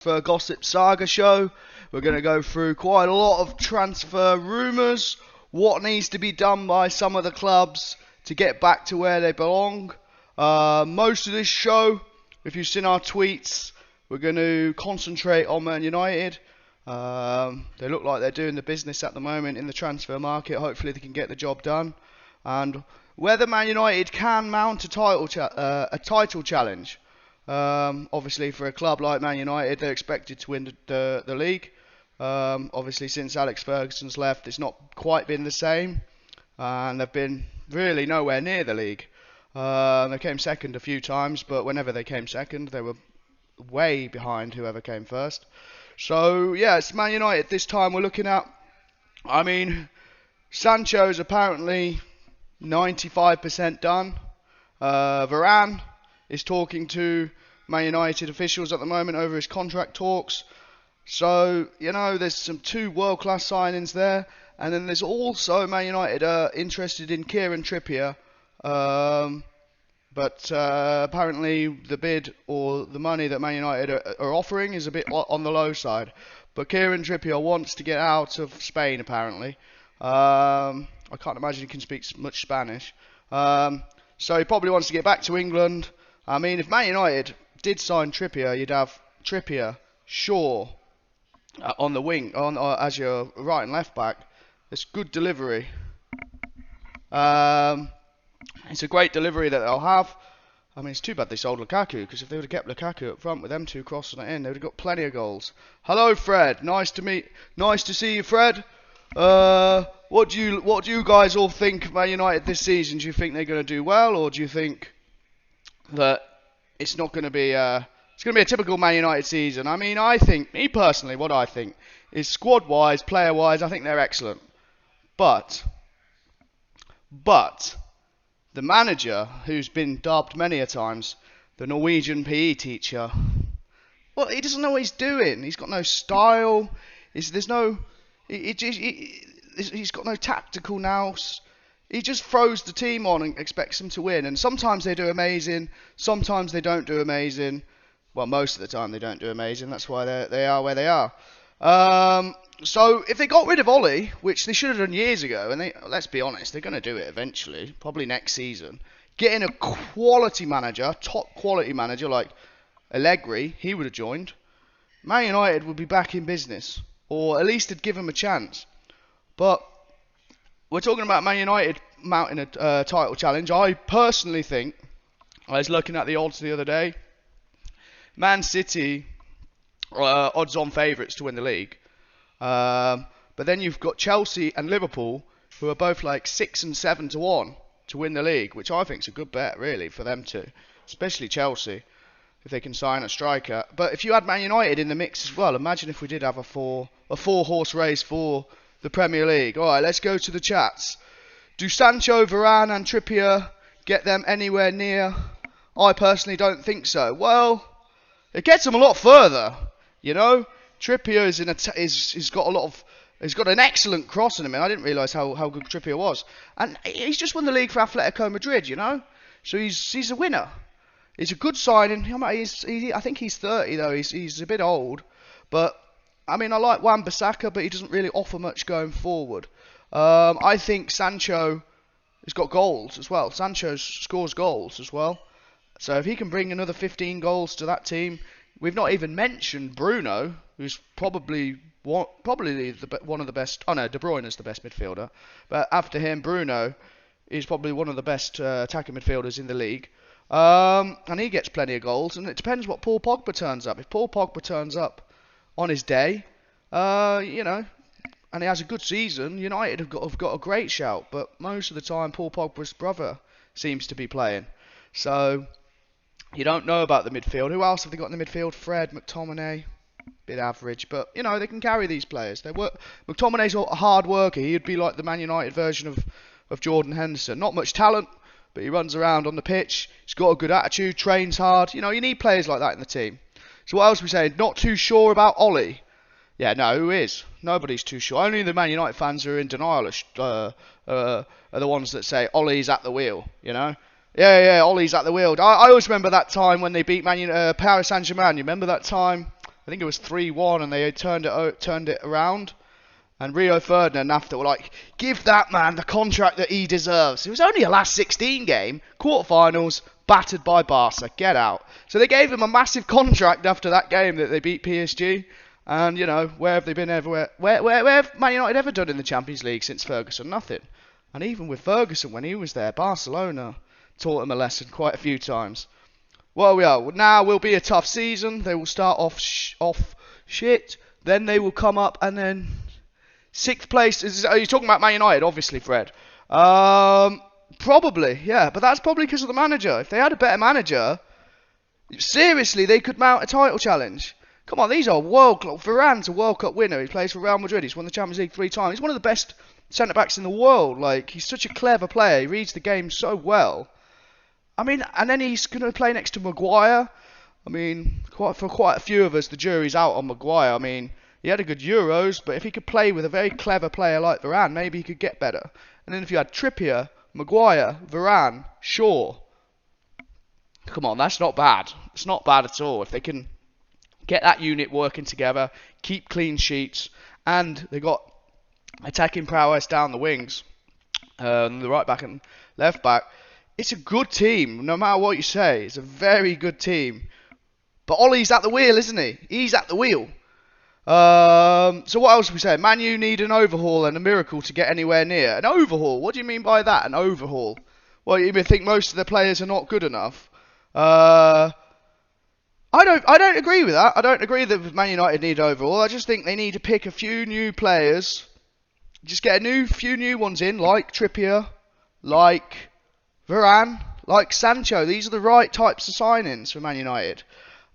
For a Gossip Saga show. We're going to go through quite a lot of transfer rumours, what needs to be done by some of the clubs to get back to where they belong. Most of this show, if you've seen our tweets, we're going to concentrate on Man United. They look like they're doing the business at the moment in the transfer market. Hopefully they can get the job done. And whether Man United can mount a title challenge. Obviously, for a club like Man United, they're expected to win the league. Obviously, since Alex Ferguson's left, it's not quite been the same, and they've been really nowhere near the league. They came second a few times, but whenever they came second, they were way behind whoever came first. So, yeah, it's Man United this time we're looking at. I mean, Sancho's apparently 95% done. Varane is talking to Man United officials at the moment over his contract talks. So, there's some two world-class signings there. And then there's also Man United interested in Kieran Trippier. But apparently the bid or the money that Man United are offering is a bit on the low side. But Kieran Trippier wants to get out of Spain, apparently. I can't imagine he can speak much Spanish. So he probably wants to get back to England. I mean, if Man United did sign Trippier, you'd have Trippier, Shaw on the wing, as your right and left back. It's good delivery. It's a great delivery that they'll have. I mean, it's too bad they sold Lukaku, because if they would have kept Lukaku up front with them two crossing it in, they would have got plenty of goals. Hello, Fred. Nice to see you, Fred. What do you guys all think of Man United this season? Do you think they're going to do well, or do you think that it's not going to be a typical Man United season? I mean, me personally, what I think is squad-wise, player-wise, I think they're excellent. But the manager, who's been dubbed many a times the Norwegian PE teacher, well, he doesn't know what he's doing. He's got no style. He's got no tactical nous. He just throws the team on and expects them to win. And sometimes they do amazing. Sometimes they don't do amazing. Well, most of the time they don't do amazing. That's why they are where they are. So if they got rid of Ollie, which they should have done years ago, and let's be honest, they're going to do it eventually, probably next season, getting a quality manager, top quality manager like Allegri, he would have joined. Man United would be back in business, or at least they'd give him a chance. But we're talking about Man United mounting a title challenge. I personally think, I was looking at the odds the other day, Man City odds-on favourites to win the league. But then you've got Chelsea and Liverpool, who are both like 6 and 7 to 1 to win the league, which I think is a good bet, really, for them to, especially Chelsea, if they can sign a striker. But if you had Man United in the mix as well, imagine if we did have a four-horse race for the Premier League. All right, let's go to the chats. Do Sancho, Varane, and Trippier get them anywhere near? I personally don't think so. Well, it gets them a lot further. Trippier he's got an excellent cross in him. I didn't realise how good Trippier was, and he's just won the league for Atletico Madrid. So he's a winner. He's a good signing. I think he's 30 though. He's a bit old, but I mean I like Wan-Bissaka, but he doesn't really offer much going forward. I think Sancho has got goals as well. Sancho scores goals as well. So if he can bring another 15 goals to that team. We've not even mentioned Bruno, who's probably one of the best. Oh no, De Bruyne is the best midfielder. But after him, Bruno is probably one of the best attacking midfielders in the league. And he gets plenty of goals. And it depends what Paul Pogba turns up. If Paul Pogba turns up on his day, and he has a good season, United have got a great shout. But most of the time, Paul Pogba's brother seems to be playing. So you don't know about the midfield. Who else have they got in the midfield? Fred, McTominay, bit average, but they can carry these players. McTominay's a hard worker. He'd be like the Man United version of Jordan Henderson. Not much talent, but he runs around on the pitch. He's got a good attitude, trains hard. You need players like that in the team. So what else are we saying? Not too sure about Ollie. Yeah, no, who is? Nobody's too sure. Only the Man United fans who are in denial are the ones that say Ollie's at the wheel. Yeah, Ollie's at the wheel. I always remember that time when they beat Paris Saint-Germain. You remember that time? I think it was 3-1, and they turned it around. And Rio Ferdinand after were like, give that man the contract that he deserves. It was only a last 16 game, quarterfinals, battered by Barca. Get out. So they gave him a massive contract after that game that they beat PSG. And, you know, where have they been everywhere? Where have Man United ever done in the Champions League since Ferguson? Nothing. And even with Ferguson, when he was there, Barcelona taught him a lesson quite a few times. Well, we are. Now will be a tough season. They will start off shit. Then they will come up and then... 6th place, are you talking about Man United, obviously, Fred? Probably, yeah, but that's probably because of the manager. If they had a better manager, seriously, they could mount a title challenge. Come on, these are world-class. Varane's a World Cup winner. He plays for Real Madrid. He's won the Champions League 3 times. He's one of the best centre-backs in the world. Like, he's such a clever player. He reads the game so well. I mean, and then he's going to play next to Maguire. I mean, for quite a few of us, the jury's out on Maguire. I mean... He had a good Euros, but if he could play with a very clever player like Varane, maybe he could get better. And then if you had Trippier, Maguire, Varane, Shaw. Come on, that's not bad. It's not bad at all. If they can get that unit working together, keep clean sheets, and they got attacking prowess down the wings, the right back and left back, it's a good team, no matter what you say. It's a very good team. But Ollie's at the wheel, isn't he? He's at the wheel. So what else are we saying? Man U need an overhaul and a miracle to get anywhere near. An overhaul? What do you mean by that? An overhaul? Well, you think most of the players are not good enough? I don't agree with that. I don't agree that Man United need overhaul. I just think they need to pick a few new players. Just get few new ones in, like Trippier, like Varane, like Sancho. These are the right types of signings for Man United.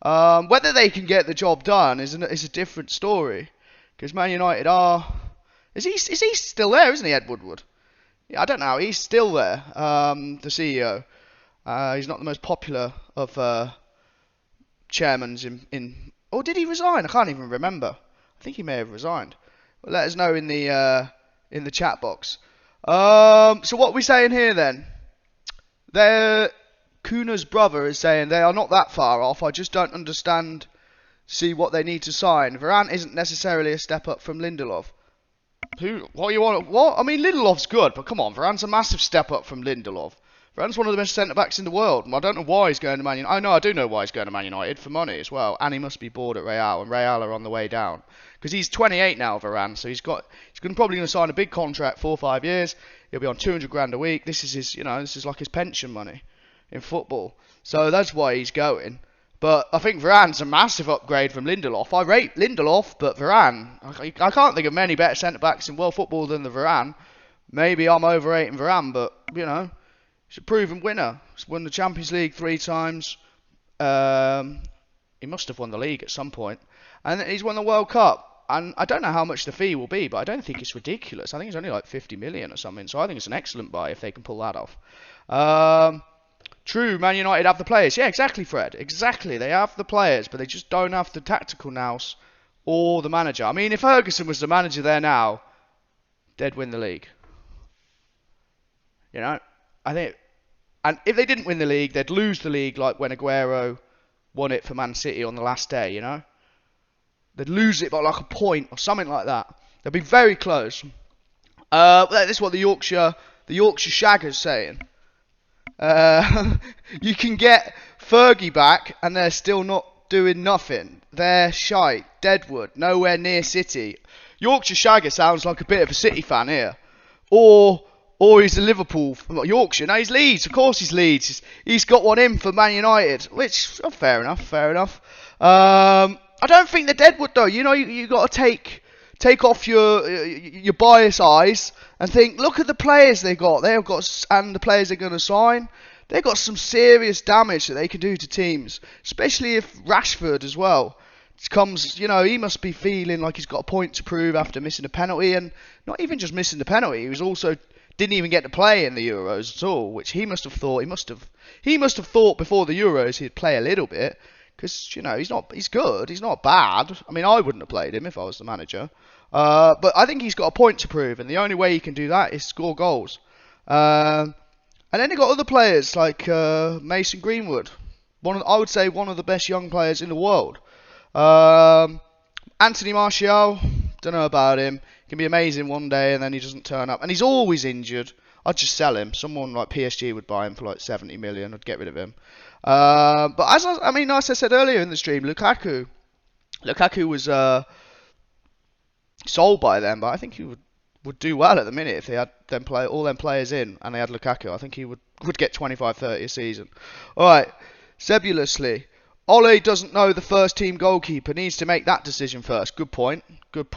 Whether they can get the job done is a different story, because Man United are. Is he still there? Isn't he, Ed Woodward? Yeah, I don't know. He's still there. The CEO. He's not the most popular of chairmans in. Or did he resign? I can't even remember. I think he may have resigned. Well, let us know in the chat box. So what are we saying here then? Kuna's brother is saying they are not that far off. I just don't see what they need to sign. Varane isn't necessarily a step up from Lindelof. What you want? What? I mean, Lindelof's good, but come on, Varane's a massive step up from Lindelof. Varane's one of the best centre backs in the world. I don't know why he's going to Man United. I do know why he's going to Man United, for money as well. And he must be bored at Real, and Real are on the way down. Because he's 28 now, Varane, so he's probably going to sign a big contract, 4 or 5 years. He'll be on 200 grand a week. This is like his pension money in football. So that's why he's going. But I think Varane's a massive upgrade from Lindelof. I rate Lindelof, but Varane, I can't think of many better centre-backs in world football than the Varane. Maybe I'm overrating Varane, but, you know, he's a proven winner. He's won the Champions League 3 times. He must have won the league at some point. And he's won the World Cup. And I don't know how much the fee will be, but I don't think it's ridiculous. I think it's only like 50 million or something. So I think it's an excellent buy if they can pull that off. True, Man United have the players. Yeah, exactly, Fred. Exactly. They have the players, but they just don't have the tactical nous or the manager. I mean, if Ferguson was the manager there now, they'd win the league. You know? I think... And if they didn't win the league, they'd lose the league like when Aguero won it for Man City on the last day, you know? They'd lose it by like a point or something like that. They'd be very close. This is what the Yorkshire Shagger's saying. You can get Fergie back and they're still not doing nothing. They're shite. Deadwood. Nowhere near City. Yorkshire Shagger sounds like a bit of a City fan here. Or he's a Liverpool. Yorkshire. No, he's Leeds. Of course he's Leeds. He's got one in for Man United. Which, fair enough. I don't think they're Deadwood though. You know, you got to take off your bias eyes and think, look at the players they got. And the players they're going to sign. They've got some serious damage that they can do to teams, especially if Rashford as well comes. You know, he must be feeling like he's got a point to prove after missing a penalty, and not even just missing the penalty. He was also didn't even get to play in the Euros at all, which he must have thought. He must have thought before the Euros he'd play a little bit. Because, you know, he's good. He's not bad. I mean, I wouldn't have played him if I was the manager. But I think he's got a point to prove. And the only way he can do that is score goals. And then you've got other players like Mason Greenwood. I would say one of the best young players in the world. Anthony Martial, don't know about him. He can be amazing one day and then he doesn't turn up. And he's always injured. I'd just sell him. Someone like PSG would buy him for like 70 million. I'd get rid of him. But as I said earlier in the stream, Lukaku was sold by them, but I think he would do well at the minute if they had all them players in and they had Lukaku. I think he would get 25-30 a season. All right, Sebulously. Ole doesn't know the first team goalkeeper, needs to make that decision first. Good point. I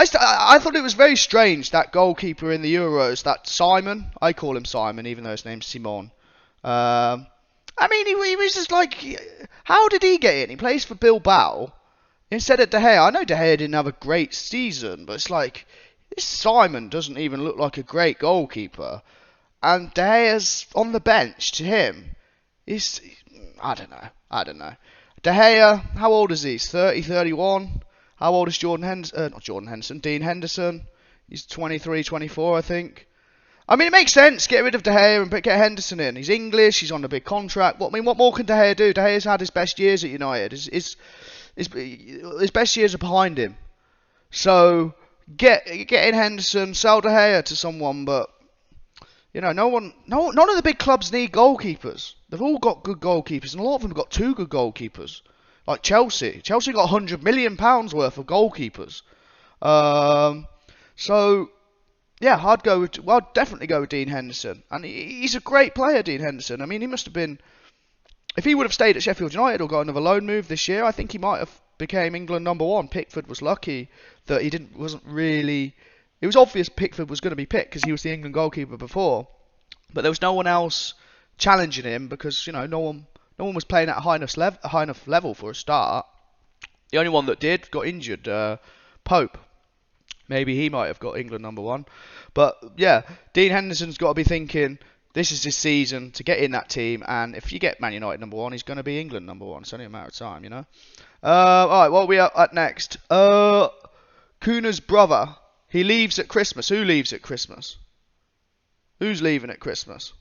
thought it was very strange, that goalkeeper in the Euros, that Simon. I call him Simon, even though his name's Simon. He was just like, how did he get in? He plays for Bilbao instead of De Gea. I know De Gea didn't have a great season, but it's like, this Simon doesn't even look like a great goalkeeper. And De Gea's on the bench to him. I don't know. De Gea, how old is he? He's 30, 31. How old is Dean Henderson. He's 23, 24, I think. I mean, it makes sense. Get rid of De Gea and get Henderson in. He's English. He's on a big contract. What more can De Gea do? De Gea's had his best years at United. His best years are behind him. So get in Henderson, sell De Gea to someone. But none of the big clubs need goalkeepers. They've all got good goalkeepers, and a lot of them have got two good goalkeepers. Like Chelsea. Chelsea got £100 million worth of goalkeepers. So yeah, I'd definitely go with Dean Henderson. And he's a great player, Dean Henderson. I mean, he must have been, if he would have stayed at Sheffield United or got another loan move this year, I think he might have became England #1. Pickford was lucky that it was obvious Pickford was going to be picked because he was the England goalkeeper before. But there was no one else challenging him because, no one was playing at a high enough level for a start. The only one that did got injured, Pope. Maybe he might have got England #1. But yeah, Dean Henderson's got to be thinking, this is his season to get in that team, and if you get Man United #1, he's going to be England #1. It's only a matter of time, Alright, what are we at next? Kuna's brother, he leaves at Christmas. Who leaves at Christmas? Who's leaving at Christmas?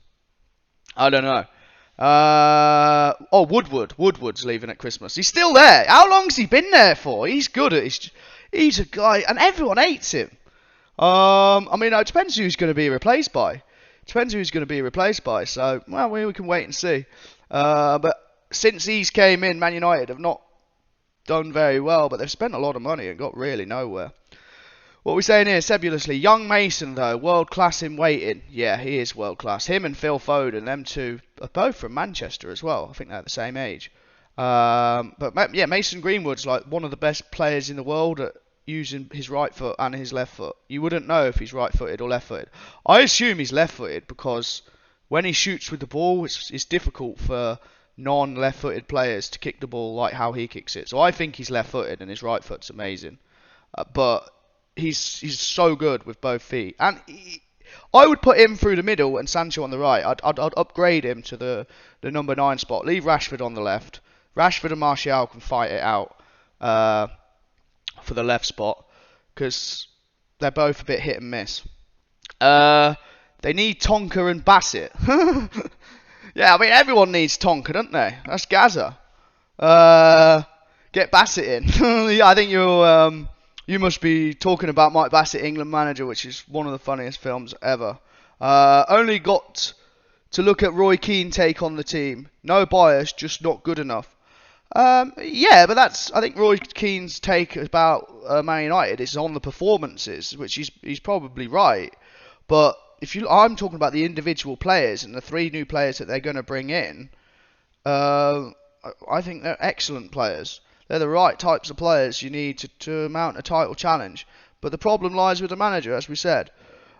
I don't know. Woodward. Woodward's leaving at Christmas. He's still there. How long's he been there for? He's good at he's a guy, and everyone hates him. It depends who he's going to be replaced by. So, well, we can wait and see. But since he's came in, Man United have not done very well, but they've spent a lot of money and got really nowhere. What we're saying here, Sebulously, young Mason though, world class in waiting. Yeah, he is world class. Him and Phil Foden, them two are both from Manchester as well. I think they're the same age. But yeah, Mason Greenwood's like one of the best players in the world at using his right foot and his left foot. You wouldn't know if he's right-footed or left-footed. I assume he's left-footed because when he shoots with the ball, it's difficult for non-left-footed players to kick the ball like how he kicks it. So I think he's left-footed and his right foot's amazing. But he's so good with both feet. And I would put him through the middle and Sancho on the right. I'd upgrade him to the number 9 spot. Leave Rashford on the left. Rashford and Martial can fight it out for the left spot because they're both a bit hit and miss. They need Tonka and Bassett. Yeah, everyone needs Tonka, don't they? That's Gaza. Get Bassett in. Yeah, I think you must be talking about Mike Bassett, England manager, which is one of the funniest films ever. Only got to look at Roy Keane take on the team. No bias, just not good enough. Yeah, but I think Roy Keane's take about Man United is on the performances, which he's probably right. But I'm talking about the individual players and the 3 new players that they're going to bring in. I think they're excellent players. They're the right types of players you need to mount a title challenge. But the problem lies with the manager, as we said.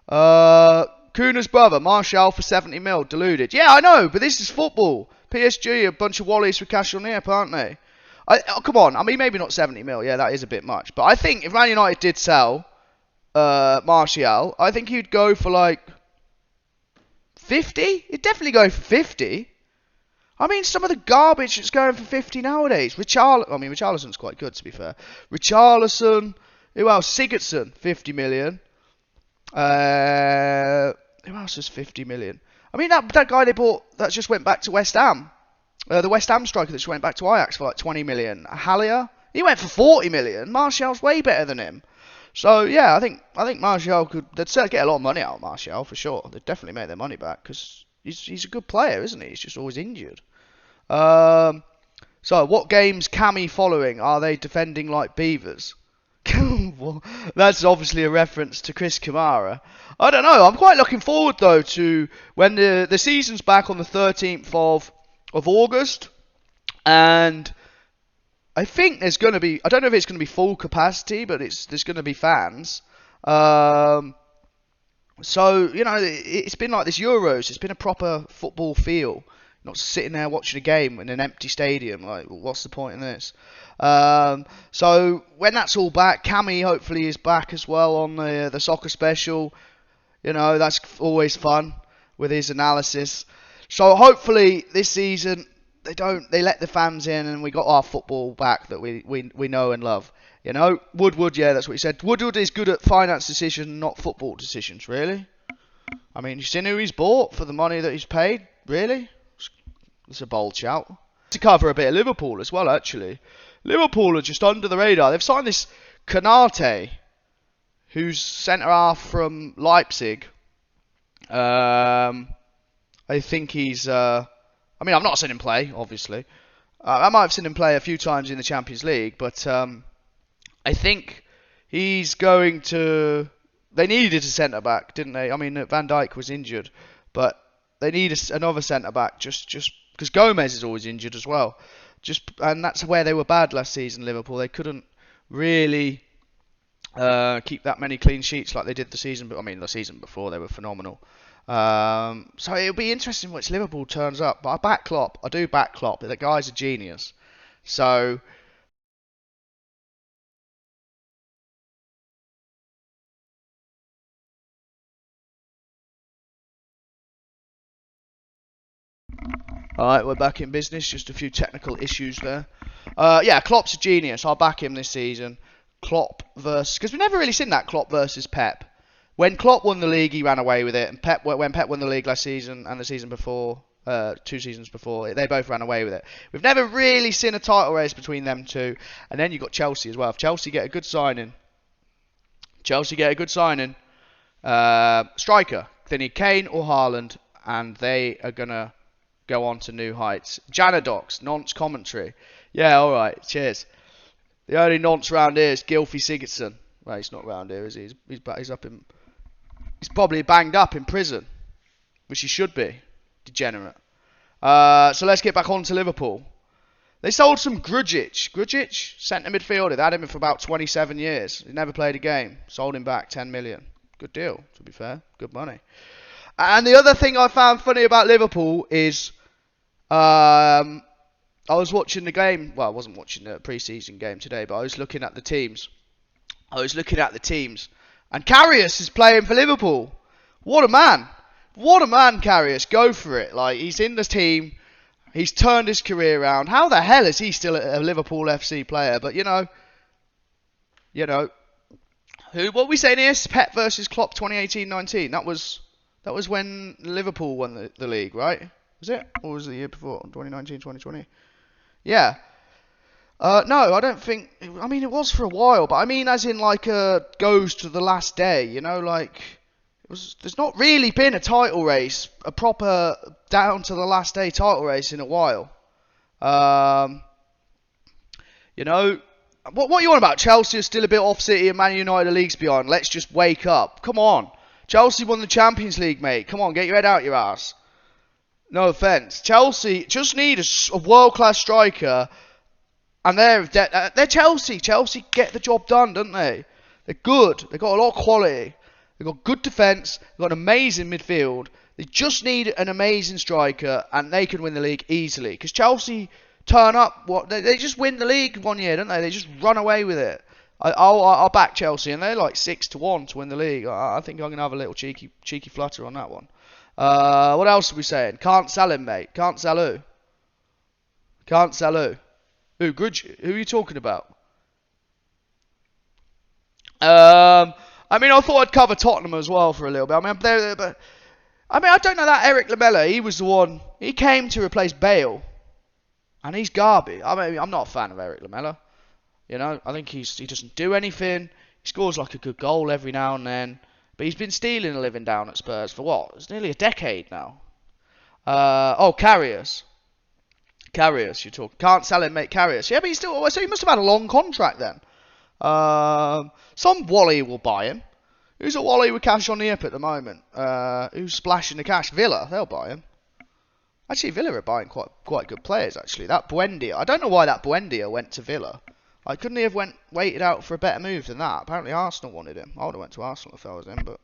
Kuna's brother, Martial for 70 mil, deluded. Yeah, I know, but this is football. PSG, a bunch of wallies with cash on the hip, aren't they? Come on, maybe not 70 mil. Yeah, that is a bit much. But I think if Man United did sell Martial, I think he'd go for like 50. He'd definitely go for 50. Some of the garbage that's going for 50 nowadays. Richarlison's quite good, to be fair. Richarlison. Who else? Sigurdsson, 50 million. Who else is 50 million? That guy they bought that just went back to West Ham. The West Ham striker that just went back to Ajax for like 20 million. Haller, he went for 40 million. Martial's way better than him. So yeah, I think Martial they'd get a lot of money out of Martial for sure. They'd definitely make their money back because he's a good player, isn't he? He's just always injured. So what games Cammy following? Are they defending like beavers? Well, that's obviously a reference to Chris Kamara. I don't know. I'm quite looking forward though to when the season's back on the 13th of August, and I think there's going to be, I don't know if it's going to be full capacity, but there's going to be fans. So, it's been like this Euros. It's been a proper football feel. Not sitting there watching a game in an empty stadium. Like, what's the point in this? So, when that's all back, Cammy hopefully is back as well on the soccer special. That's always fun with his analysis. So, hopefully this season they let the fans in and we got our football back that we know and love. Woodward, yeah, that's what he said. Woodward is good at finance decisions, not football decisions, really. I mean, you seen who he's bought for the money that he's paid? Really? It's a bold shout. To cover a bit of Liverpool as well, actually. Liverpool are just under the radar. They've signed this Canate, who's centre-half from Leipzig. I think he's... I've not seen him play, obviously. I might have seen him play a few times in the Champions League, but I think he's going to... They needed a centre-back, didn't they? I mean, Van Dijk was injured, but they need another centre-back just because Gomez is always injured as well. And that's where they were bad last season, Liverpool. They couldn't really keep that many clean sheets like they did the season before. They were phenomenal. So it'll be interesting which Liverpool turns up. But I back Klopp. I do back Klopp. The guy's a genius. So... Alright, we're back in business. Just a few technical issues there. Yeah, Klopp's a genius. I'll back him this season. Klopp versus... Because we've never really seen that Klopp versus Pep. When Klopp won the league, he ran away with it. And when Pep won the league last season and the season before, 2 seasons before, they both ran away with it. We've never really seen a title race between them two. And then you've got Chelsea as well. If Chelsea get a good signing... striker. They need Kane or Haaland. And they are going to... go on to new heights. Janadox, nonce commentary. Yeah, alright, cheers. The only nonce round here is Gylfi Sigurdsson. Well, he's not round here, is he? He's up in... He's probably banged up in prison. Which he should be. Degenerate. So let's get back on to Liverpool. They sold some Grujic. Grujic, centre midfielder. They had him for about 27 years. He never played a game. Sold him back 10 million. Good deal, to be fair. Good money. And the other thing I found funny about Liverpool is I was watching the game. Well, I wasn't watching the pre-season game today, but I was looking at the teams. And Karius is playing for Liverpool. What a man. What a man, Karius. Go for it. Like, he's in the team. He's turned his career around. How the hell is he still a Liverpool FC player? But, what are we saying here? Pep versus Klopp 2018-19. That was when Liverpool won the league, right? Was it? Or was it the year before? 2019-2020? Yeah. No, I don't think... I mean, it was for a while, but I mean as in like goes to the last day, there's not really been a title race, a proper down to the last day title race in a while. What are you on about? Chelsea are still a bit off City and Man United are leagues behind. Let's just wake up. Come on. Chelsea won the Champions League, mate. Come on, get your head out your ass. No offence. Chelsea just need a world-class striker, and they're Chelsea. Chelsea get the job done, don't they? They're good. They've got a lot of quality. They've got good defence. They've got an amazing midfield. They just need an amazing striker, and they can win the league easily. Because Chelsea turn up. They just win the league one year, don't they? They just run away with it. I'll back Chelsea, and they're like 6-1 to win the league. I think I'm gonna have a little cheeky flutter on that one. What else are we saying? Can't sell him, mate. Can't sell who? Can't sell who? Who are you talking about? I thought I'd cover Tottenham as well for a little bit. I don't know that Eric Lamela. He was the one. He came to replace Bale. and he's garbage. I mean, I'm not a fan of Eric Lamela. You know, I think he doesn't do anything. He scores like a good goal every now and then, but he's been stealing a living down at Spurs for what? It's nearly a decade now. Carriers. Carriers, you talk. Can't sell him, mate. Carriers. Yeah, but he's still. So he must have had a long contract then. Some Wally will buy him. Who's a Wally with cash on the hip at the moment? Who's splashing the cash? Villa, they'll buy him. Actually, Villa are buying quite good players. Actually, that Buendia. I don't know why that Buendia went to Villa. I couldn't he have waited out for a better move than that? Apparently, Arsenal wanted him. I would have went to Arsenal if I was him, but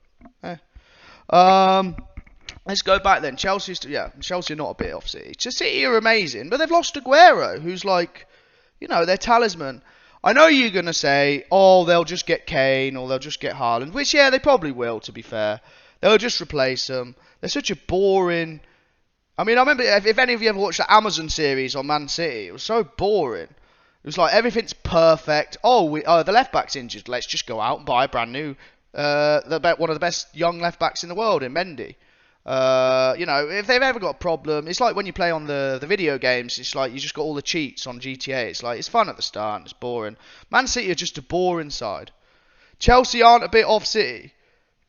let's go back then. Chelsea are not a bit off City. City are amazing, but they've lost Aguero, who's like, their talisman. I know you're going to say, oh, they'll just get Kane or they'll just get Haaland, which, yeah, they probably will, to be fair. They'll just replace them. They're such a boring... I mean, I remember, if any of you ever watched the Amazon series on Man City, it was so boring. It was like, everything's perfect. The left-back's injured. Let's just go out and buy a brand new... one of the best young left-backs in the world in Mendy. If they've ever got a problem, it's like when you play on the video games, it's like you just got all the cheats on GTA. It's like, it's fun at the start and it's boring. Man City are just a boring side. Chelsea aren't a bit off City.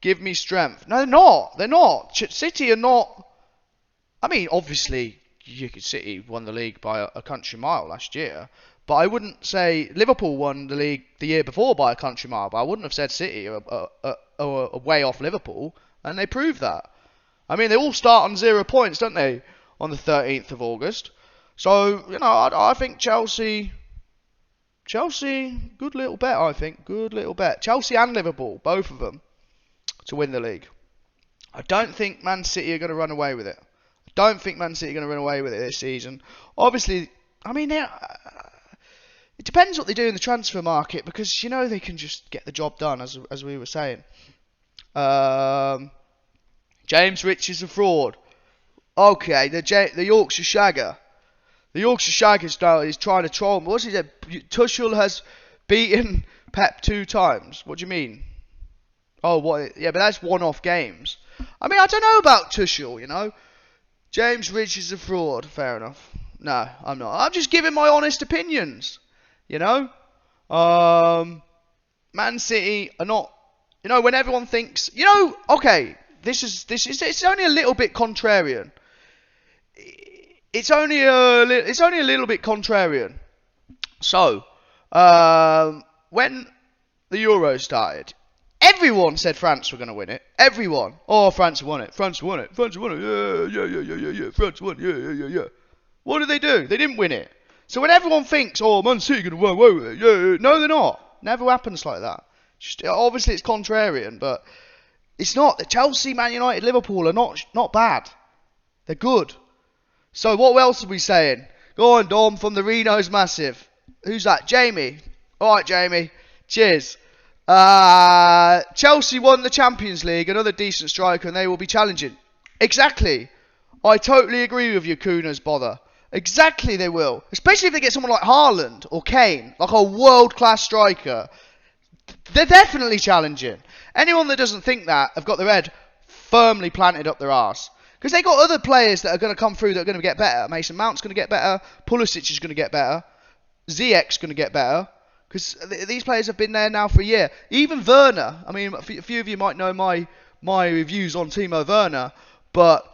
Give me strength. No, they're not. They're not. City are not. I mean, obviously, City won the league by a country mile last year. But I wouldn't say Liverpool won the league the year before by a country mile. But I wouldn't have said City are way off Liverpool. And they proved that. I mean, they all start on 0 points, don't they, on the 13th of August. So, I think Chelsea, good little bet, I think. Good little bet. Chelsea and Liverpool, both of them, to win the league. I don't think Man City are going to run away with it. I don't think Man City are going to run away with it this season. Obviously, I mean, it depends what they do in the transfer market, because, they can just get the job done, as we were saying. James Rich is a fraud. Okay, the Yorkshire Shagger. The Yorkshire Shagger is trying to troll. What's he said? Tuchel has beaten Pep 2 times. What do you mean? Oh, what? Yeah, but that's one-off games. I mean, I don't know about Tuchel, James Rich is a fraud. Fair enough. No, I'm not. I'm just giving my honest opinions. Man City are not... when everyone thinks... okay... It's only a little bit contrarian. It's only a little bit contrarian. So, when the Euro started, everyone said France were going to win it. Everyone. Oh, France won it. France won it. France won it. Yeah. France won. Yeah. What did they do? They didn't win it. So when everyone thinks, oh, Man City going to run away with it. Yeah. No, they're not. Never happens like that. Obviously, it's contrarian, but... It's not. The Chelsea, Man United, Liverpool are not bad. They're good. So what else are we saying? Go on, Dom, from the Reno's Massive. Who's that? Jamie. All right, Jamie. Cheers. Chelsea won the Champions League, another decent striker, and they will be challenging. Exactly. I totally agree with you, Kuna's bother. Exactly, they will. Especially if they get someone like Haaland or Kane, like a world-class striker. They're definitely challenging. Anyone that doesn't think that have got their head firmly planted up their arse. Because they got other players that are going to come through that are going to get better. Mason Mount's going to get better. Pulisic is going to get better. Ziyech's going to get better. Because these players have been there now for a year. Even Werner. I mean, a few of you might know my reviews on Timo Werner. But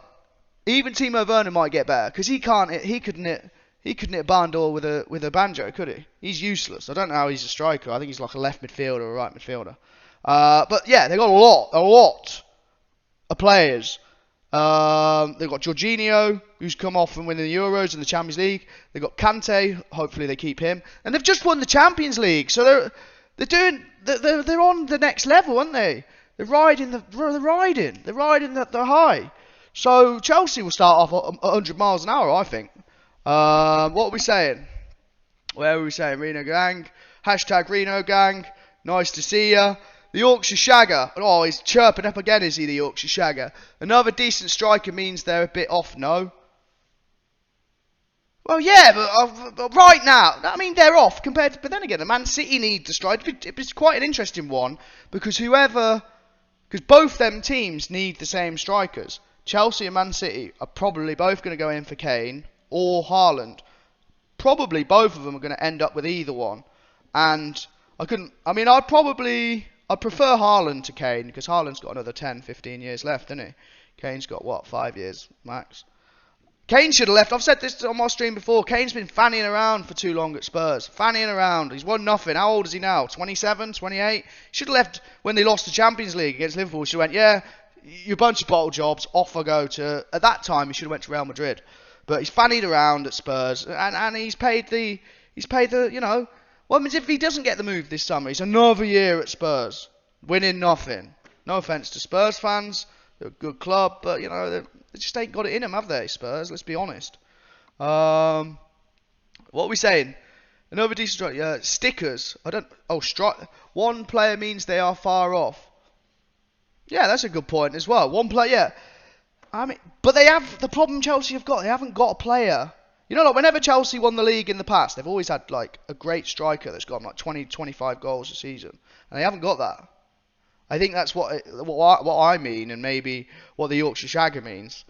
even Timo Werner might get better. Because he couldn't hit a barn door with a banjo, could he? He's useless. I don't know how he's a striker. I think he's like a left midfielder or a right midfielder. But yeah, they've got a lot of players. They've got Jorginho, who's come off and winning the Euros and the Champions League. They've got Kante, hopefully they keep him. And they've just won the Champions League, so they're on the next level, aren't they? They're riding the high. So Chelsea will start off 100 miles an hour, I think. What are we saying? Where are we saying? Reno Gang. Hashtag Reno Gang. Nice to see ya. The Yorkshire Shagger. Oh, he's chirping up again, is he, the Yorkshire Shagger? Another decent striker means they're a bit off, no? Well, yeah, but right now, I mean, they're off compared to... But then again, the Man City need the striker. It's quite an interesting one because both them teams need the same strikers. Chelsea and Man City are probably both going to go in for Kane or Haaland. probably both of them are going to end up with either one. And I'd prefer Haaland to Kane, because Haaland's got another 10, 15 years left, hasn't he? Kane's got, what, 5 years max? Kane should have left. I've said this on my stream before. Kane's been fannying around for too long at Spurs. Fannying around. He's won nothing. How old is he now? 27, 28? Should have left when they lost the Champions League against Liverpool. He should have went, yeah, you're a bunch of bottle jobs. Off I go to... At that time, he should have went to Real Madrid. But he's fannied around at Spurs. And he's paid the, you know... Well, I mean, if he doesn't get the move this summer, it's another year at Spurs. Winning nothing. No offence to Spurs fans. They're a good club, but, you know... They just ain't got it in them, have they, Spurs? Let's be honest. What are we saying? Another decent stickers. One player means they are far off. Yeah, that's a good point as well. One player, yeah. I mean, but they have the problem Chelsea have got. They haven't got a player. You know, like whenever Chelsea won the league in the past, they've always had like a great striker that's got like 20, 25 goals a season, and they haven't got that. I think that's what I mean, and maybe what the Yorkshire Shagger means.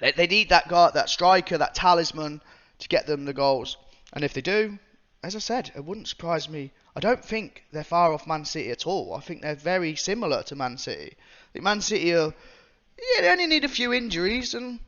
They need that guy, that striker, that talisman to get them the goals. And if they do, as I said, it wouldn't surprise me. I don't think they're far off Man City at all. I think they're very similar to Man City. I think Man City they only need a few injuries, and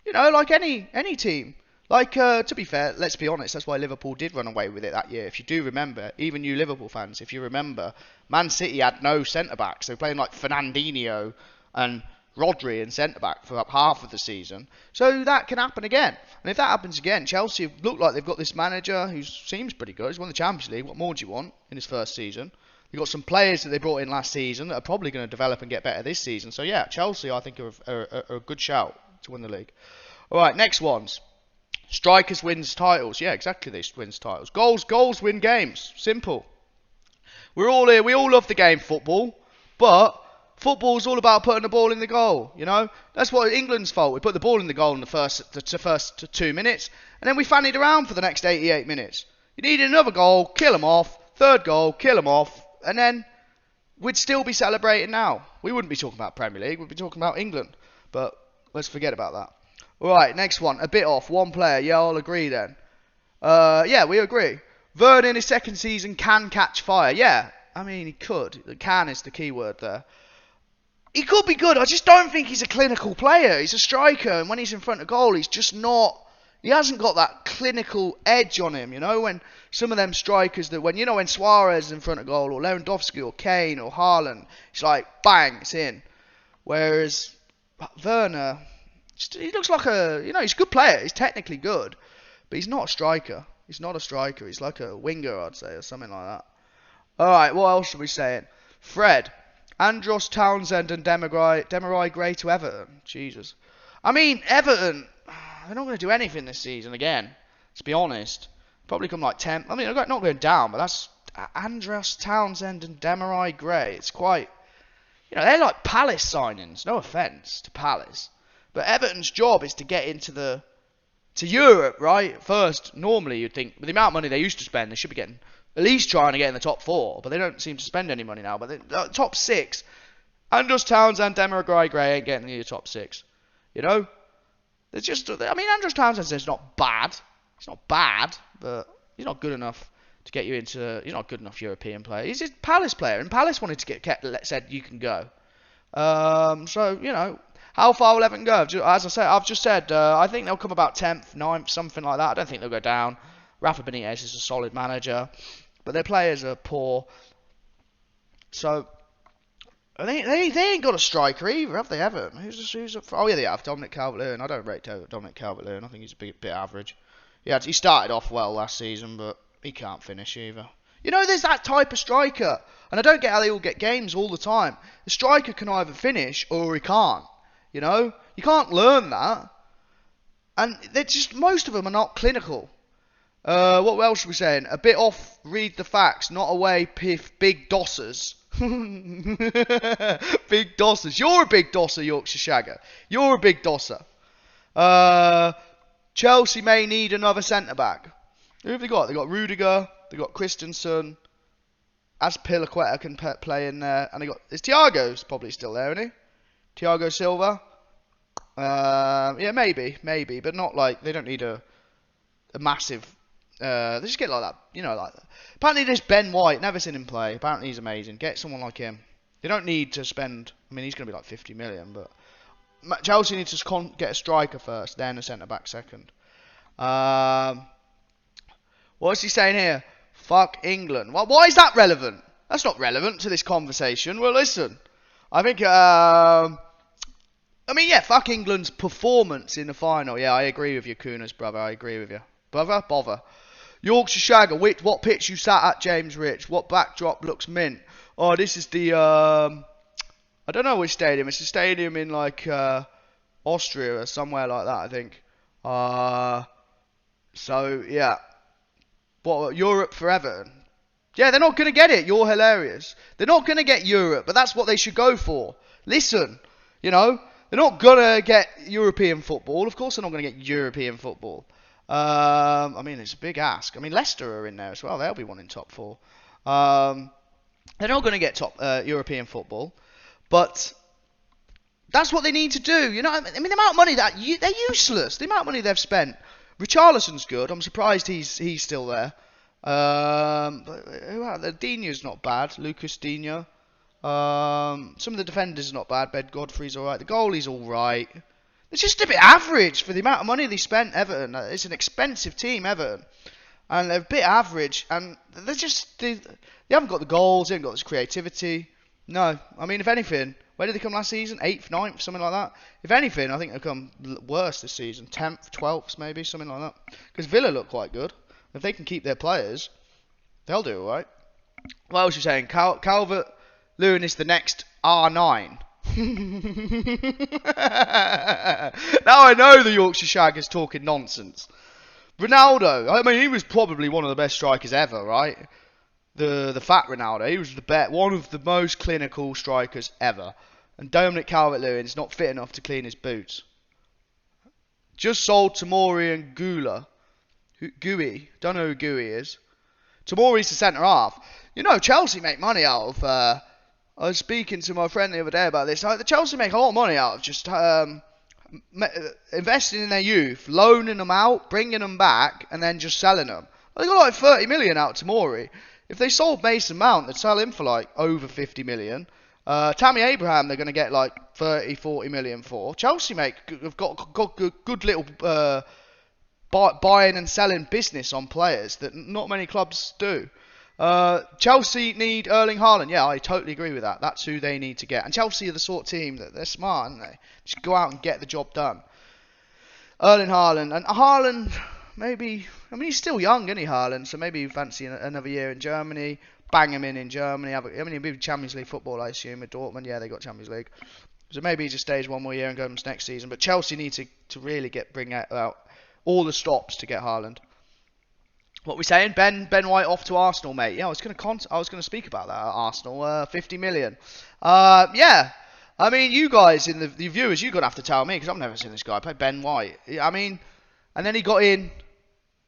you know, like any team. Like, to be fair, let's be honest, that's why Liverpool did run away with it that year. If you do remember, even you Liverpool fans, if you remember, Man City had no centre-backs. They were playing like Fernandinho and Rodri in centre-back for up half of the season. So that can happen again. And if that happens again, Chelsea look like they've got this manager who seems pretty good. He's won the Champions League. What more do you want in his first season? You've got some players that they brought in last season that are probably going to develop and get better this season. So yeah, Chelsea, I think, are a good shout to win the league. All right, next ones. Strikers wins titles. Yeah, exactly. This wins titles. Goals win games. Simple. We're all here. We all love the game football, but football's all about putting the ball in the goal. You know, that's what England's fault. We put the ball in the goal in the first 2 minutes, and then we fannied around for the next 88 minutes. You needed another goal, kill them off. Third goal, kill them off, and then we'd still be celebrating now. We wouldn't be talking about Premier League. We'd be talking about England. But let's forget about that. Right, next one. A bit off. One player. Yeah, I'll agree then. Yeah, we agree. Vernon in his second season can catch fire. Yeah, I mean, he could. The can is the key word there. He could be good. I just don't think he's a clinical player. He's a striker, and when he's in front of goal, he's just not... He hasn't got that clinical edge on him, you know, when some of them strikers that when Suarez is in front of goal, or Lewandowski, or Kane, or Haaland, it's like, bang, it's in. Whereas Werner... He looks like he's a good player. He's technically good, but he's not a striker. He's not a striker. He's like a winger, I'd say, or something like that. All right, what else are we saying? Fred, Andros Townsend and Demarai Gray to Everton. Jesus. I mean, Everton, they're not going to do anything this season again. Let's be honest. Probably come like 10th. I mean, they're not going down, but that's Andros Townsend and Demarai Gray. It's quite, they're like Palace signings. No offence to Palace. But Everton's job is to get into to Europe, right? First, normally you'd think, with the amount of money they used to spend, they should be getting, at least trying to get in the top 4. But they don't seem to spend any money now. But the top 6, Andros Townsend, Demarai Gray ain't getting in the top 6. You know? They're just, Andros Townsend is not bad. He's not bad, but he's not good enough to get you into, he's not a good enough European player. He's a Palace player, and Palace wanted to get kept, said you can go. So, how far will Everton go? As I said, I've just said, I think they'll come about 10th, 9th, something like that. I don't think they'll go down. Rafa Benitez is a solid manager, but their players are poor. So, they ain't got a striker either, have they, Everton? Oh, yeah, they have. Dominic Calvert-Lewin. I don't rate Dominic Calvert-Lewin. I think he's a bit average. Yeah, he started off well last season, but he can't finish either. There's that type of striker, and I don't get how they all get games all the time. The striker can either finish or he can't. You can't learn that. And they're just, most of them are not clinical. What else are we saying? A bit off, read the facts, not away, piff, big dossers. Big dossers. You're a big dosser, Yorkshire Shagger. You're a big dosser. Chelsea may need another centre-back. Who have they got? They got Rudiger, they got Christensen, Azpilicueta can play in there, and Thiago's probably still there, isn't he? Thiago Silva. Yeah, maybe, but not like, they don't need a a massive. They just get like that, you know, like. Apparently, this Ben White, never seen him play. Apparently, he's amazing. Get someone like him. They don't need to spend. I mean, he's going to be like 50 million, but Chelsea need to get a striker first, then a centre back second. What's he saying here? Fuck England. Well, why is that relevant? That's not relevant to this conversation. Well, listen. I think, I mean, yeah, fuck England's performance in the final. Yeah, I agree with you, Kunas, brother. I agree with you. Brother? Bother. Yorkshire Shagger. What pitch you sat at, James Rich? What backdrop looks mint? Oh, this is the, I don't know which stadium. It's a stadium in, like, Austria or somewhere like that, I think. So, yeah. What, Europe for Everton? Yeah, they're not going to get it. You're hilarious. They're not going to get Europe, but that's what they should go for. Listen, you know, they're not going to get European football. Of course they're not going to get European football. I mean, it's a big ask. I mean, Leicester are in there as well. They'll be wanting top four. They're not going to get top European football, but that's what they need to do. You know, I mean, the amount of money they're useless. The amount of money they've spent. Richarlison's good. I'm surprised he's still there. Dina's not bad. Lucas Dina. Some of the defenders are not bad. Ben Godfrey's alright. The goalie's alright. It's just a bit average for the amount of money they spent, Everton. It's an expensive team, Everton. And they're a bit average. And they're just... They haven't got the goals. They haven't got this creativity. No. I mean, if anything... Where did they come last season? 8th, 9th, something like that? If anything, I think they'll come worse this season. 10th, 12th, maybe, something like that. Because Villa look quite good. If they can keep their players, they'll do alright. What else are you saying? Calvert-Lewin is the next R9. Now I know the Yorkshire Shag is talking nonsense. Ronaldo, I mean, he was probably one of the best strikers ever, right? The fat Ronaldo, he was one of the most clinical strikers ever. And Dominic Calvert-Lewin's not fit enough to clean his boots. Just sold Tomori and Gooey. Don't know who Gooey is. Tomori's the centre half. You know, Chelsea make money out of... I was speaking to my friend the other day about this. The Chelsea make a lot of money out of just investing in their youth, loaning them out, bringing them back, and then just selling them. They got like 30 million out of Tomori. If they sold Mason Mount, they'd sell him for like over 50 million. Tammy Abraham, they're going to get like 30, 40 million for. Chelsea have got good little buying and selling business on players that not many clubs do. Chelsea need Erling Haaland. Yeah, I totally agree with that. That's who they need to get. And Chelsea are the sort of team that they're smart, aren't they? Just go out and get the job done. Erling Haaland. And Haaland... Maybe, I mean, he's still young, isn't he, Haaland? So maybe you fancy another year in Germany, bang him in Germany. I mean, he'll be Champions League football, I assume, with Dortmund. Yeah, they got Champions League. So maybe he just stays one more year and goes next season. But Chelsea need to really bring out all the stops to get Haaland. What we saying? Ben White off to Arsenal, mate. Yeah, I was going to speak about that at Arsenal. 50 million. Yeah. I mean, you guys, the viewers, you're going to have to tell me, because I've never seen this guy play. Ben White. I mean, and then he got in...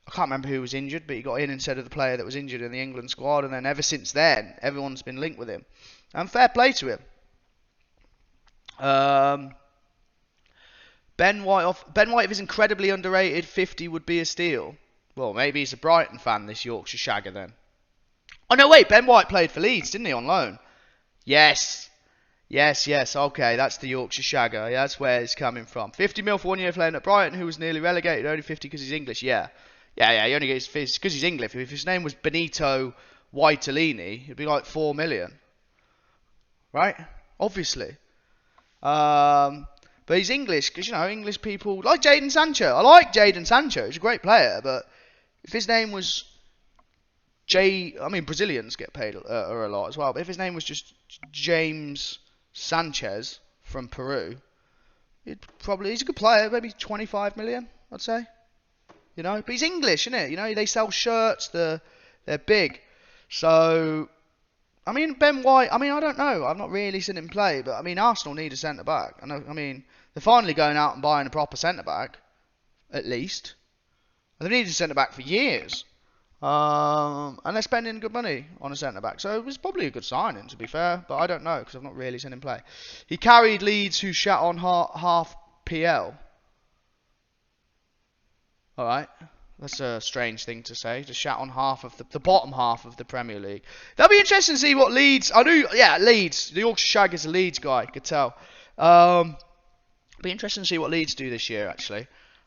I can't remember who was injured, but he got in instead of the player that was injured in the England squad, and then ever since then, everyone's been linked with him. And fair play to him. Ben White, if he's incredibly underrated, 50 would be a steal. Well, maybe he's a Brighton fan, this Yorkshire Shagger then. Oh no, wait, Ben White played for Leeds, didn't he, on loan? Yes, okay, that's the Yorkshire Shagger. Yeah, that's where it's coming from. 50 mil for 1 year playing at Brighton, who was nearly relegated, only 50 because he's English, yeah. Yeah, he only gets because he's English. If his name was Benito Whitelini, it'd be like 4 million. Right? Obviously. But he's English, because, you know, English people... Like Jadon Sancho. I like Jadon Sancho. He's a great player, but if his name was... I mean, Brazilians get paid a lot as well, but if his name was just James Sanchez from Peru, he's a good player, maybe 25 million, I'd say. You know, but he's English, isn't it? You know, they sell shirts, they're big. So, I mean, Ben White, I mean, I don't know. I've not really seen him play, but I mean, Arsenal need a centre-back. I mean, they're finally going out and buying a proper centre-back, at least. They've needed a centre-back for years. And they're spending good money on a centre-back. So it was probably a good signing, to be fair, but I don't know, because I've not really seen him play. He carried Leeds, who shat on half PL. Alright, That's a strange thing to say. To shout on half of the bottom half of the Premier League. That'll be interesting to see what Leeds. I do. Yeah, Leeds. The Yorkshire Shag is a Leeds guy. Could tell. Be interesting to see what Leeds do this year. Actually,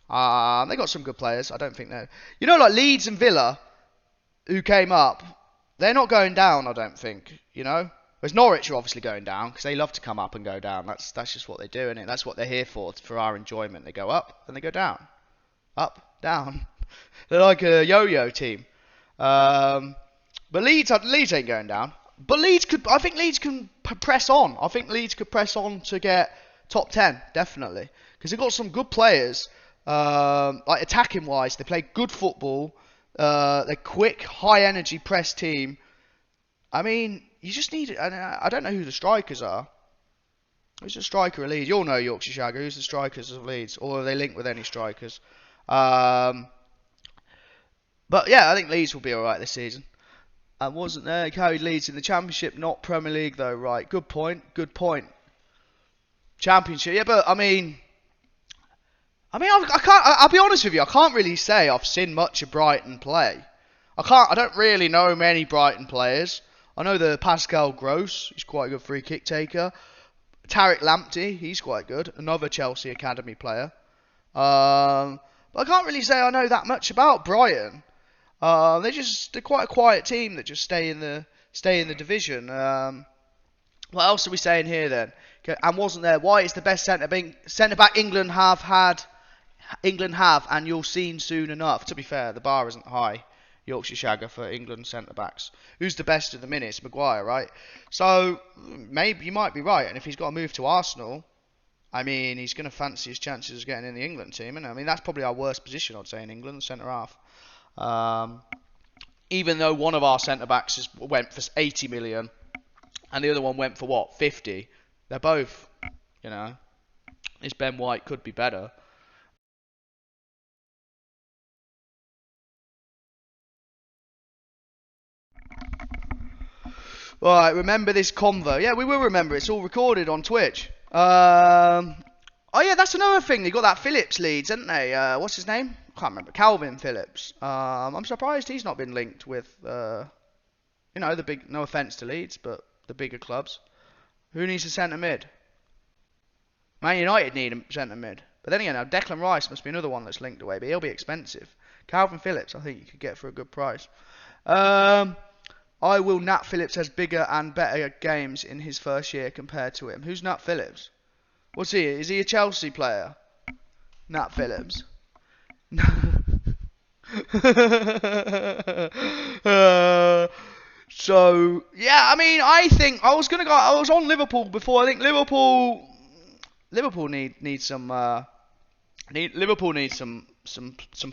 they got some good players. I don't think they. You know, like Leeds and Villa, who came up, they're not going down. I don't think. You know. Whereas Norwich are obviously going down because they love to come up and go down. That's just what they do, and that's what they're here for our enjoyment. They go up and they go down, up, down. They're like a yo-yo team. But Leeds ain't going down. But I think Leeds can press on. I think Leeds could press on to get top 10, definitely, because they've got some good players. Like attacking wise, they play good football. They're quick, high energy press team. I mean, you just need. I don't know who the strikers are. Who's the striker of Leeds? You'll know Yorkshire Shagger. Who's the strikers of Leeds? Or are they linked with any strikers? But yeah, I think Leeds will be alright this season. And wasn't there? He carried Leeds in the Championship, not Premier League though. Right, good point. Good point. Championship, yeah, but I mean, I can't. I'll be honest with you. I can't really say I've seen much of Brighton play. I don't really know many Brighton players. I know the Pascal Gross. He's quite a good free kick taker. Tariq Lamptey. He's quite good. Another Chelsea academy player. But I can't really say I know that much about Brighton. They're quite a quiet team that just stay in the division. What else are we saying here then? Okay, and wasn't there? Why is the best centre back England have, and you'll see soon enough. To be fair, the bar isn't high. Yorkshire Shagger for England centre backs. Who's the best at the minute? It's Maguire, right? So maybe you might be right. And if he's got to move to Arsenal, I mean, he's going to fancy his chances of getting in the England team. And I mean, that's probably our worst position, I'd say, in England, centre half. Even though one of our centre backs went for 80 million, and the other one went for what, 50? They're both, you know. This Ben White could be better. Right, remember this convo. Yeah, we will remember. It's all recorded on Twitch. Oh yeah, that's another thing. They got that Phillips Leeds, haven't they? What's his name? I can't remember. Calvin Phillips. I'm surprised he's not been linked with, you know, the big. No offense to Leeds, but the bigger clubs. Who needs a centre mid? Man United need a centre mid. But then again, now Declan Rice must be another one that's linked away, but he'll be expensive. Calvin Phillips, I think you could get for a good price. I will. Nat Phillips has bigger and better games in his first year compared to him. Who's Nat Phillips? What's he? Is he a Chelsea player? Nat Phillips. So yeah, I mean, I think I was gonna go. I was on Liverpool before. I think Liverpool needs some. Liverpool needs some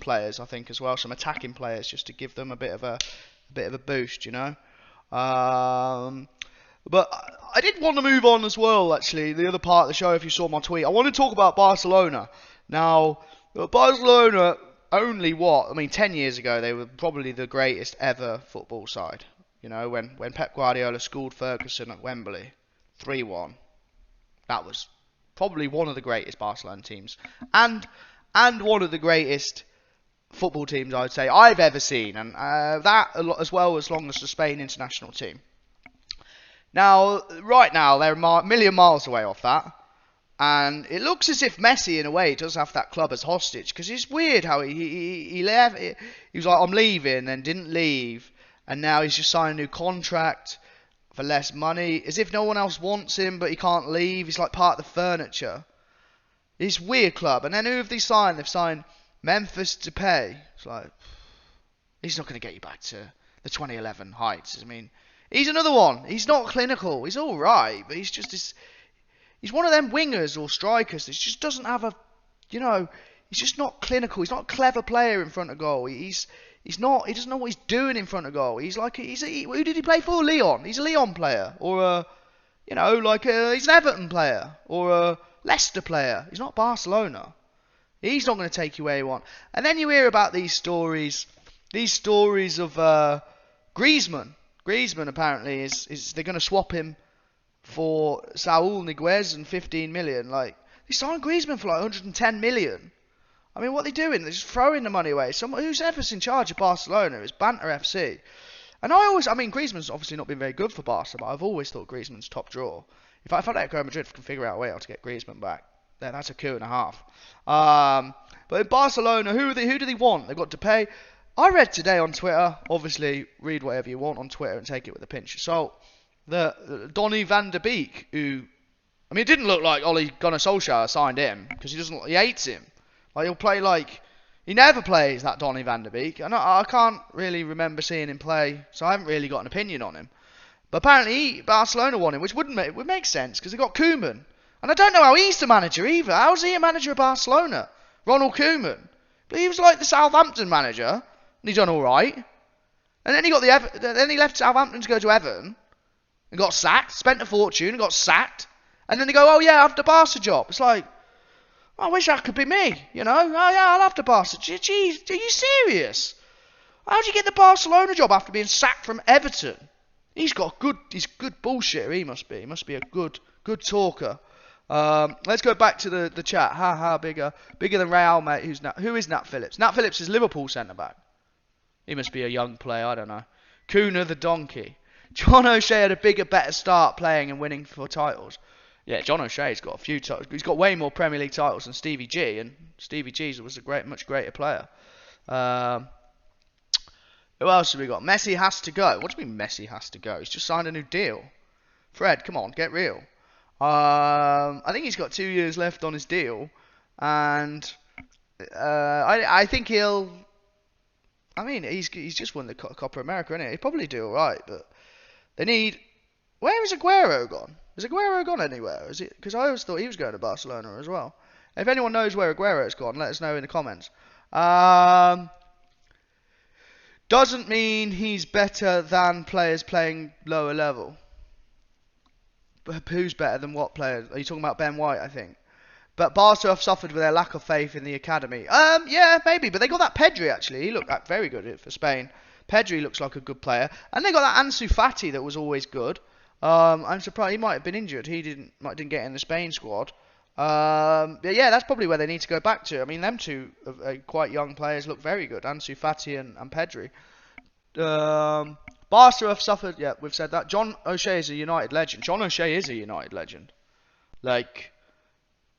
players, I think, as well, some attacking players, just to give them a bit of a boost, you know. But I did want to move on as well, actually. The other part of the show, if you saw my tweet, I want to talk about Barcelona. Now, Barcelona only what? I mean, 10 years ago, they were probably the greatest ever football side. You know, when Pep Guardiola schooled Ferguson at Wembley, 3-1. That was probably one of the greatest Barcelona teams, and one of the greatest football teams, I would say, I've ever seen, and that as well as long as the Spain international team. Now, right now, they're a million miles away off that, and it looks as if Messi, in a way, does have that club as hostage, because it's weird how he left. He was like, I'm leaving, then didn't leave, and now he's just signed a new contract for less money, as if no one else wants him, but he can't leave. He's like part of the furniture. It's a weird club. And then who have they signed? They've signed Memphis Depay. It's like, he's not going to get you back to the 2011 heights. I mean, he's another one. He's not clinical. He's all right, but he's just this. He's one of them wingers or strikers that just doesn't have a, you know, he's just not clinical. He's not a clever player in front of goal. He's not. He doesn't know what he's doing in front of goal. He's like who did he play for? Leon. He's a Leon player, or you know, like he's an Everton player or a Leicester player. He's not Barcelona. He's not going to take you where you want. And then you hear about these stories of Griezmann. Griezmann apparently is they're going to swap him for Saul Niguez and 15 million. Like they signed Griezmann for like 110 million. I mean, what are they doing? They're just throwing the money away. Who's ever's in charge of Barcelona? It's Banter FC. And I mean, Griezmann's obviously not been very good for Barca, but I've always thought Griezmann's top draw. If Atletico Madrid can figure out a way how to get Griezmann back, then that's a coup and a half. But in Barcelona, who do they want? They've got Depay. I read today on Twitter, obviously read whatever you want on Twitter and take it with a pinch of salt, the Donny van de Beek, who, I mean, it didn't look like Ole Gunnar Solskjaer signed him, because he hates him. Like, he'll play like, he never plays, that Donny van de Beek, and I can't really remember seeing him play, so I haven't really got an opinion on him. But apparently Barcelona want him, which would make sense, because they got Koeman. And I don't know how he's the manager either. How's he a manager of Barcelona? Ronald Koeman. But he was like the Southampton manager, and he's done all right. And then he left Southampton to go to Everton, and got sacked, spent a fortune, and got sacked. And then they go, oh yeah, I have the Barca job. It's like, I wish that could be me, you know? Oh yeah, I'll have the Barca. Jeez, are you serious? How'd you get the Barcelona job after being sacked from Everton? He's good bullshit. He must be. He must be a good talker. Let's go back to the chat. Bigger than Real, mate. Who is Nat Phillips? Nat Phillips is Liverpool centre back. He must be a young player. I don't know. Kuna the donkey. John O'Shea had a bigger, better start playing and winning for titles. Yeah, John O'Shea's got a few titles. He's got way more Premier League titles than Stevie G, and Stevie G was a much greater player. Who else have we got? Messi has to go. What do you mean Messi has to go? He's just signed a new deal. Fred, come on, get real. I think he's got 2 years left on his deal, and I think he'll. I mean, he's just won the Copa America, isn't he? He'll probably do all right, but they need. Where is Aguero gone? Is Aguero gone anywhere? Is it? Because I always thought he was going to Barcelona as well. If anyone knows where Aguero's gone, let us know in the comments. Doesn't mean he's better than players playing lower level. Who's better than what players? Are you talking about Ben White, I think? But Barca have suffered with their lack of faith in the academy. Yeah, maybe. But they got that Pedri, actually. He looked very good for Spain. Pedri looks like a good player. And they got that Ansu Fati that was always good. I'm surprised he might have been injured. He didn't get in the Spain squad. But yeah, that's probably where they need to go back to. I mean, them two quite young players look very good. Ansu Fati and Pedri. Barca have suffered. Yeah, we've said that. John O'Shea is a United legend. John O'Shea is a United legend. Like,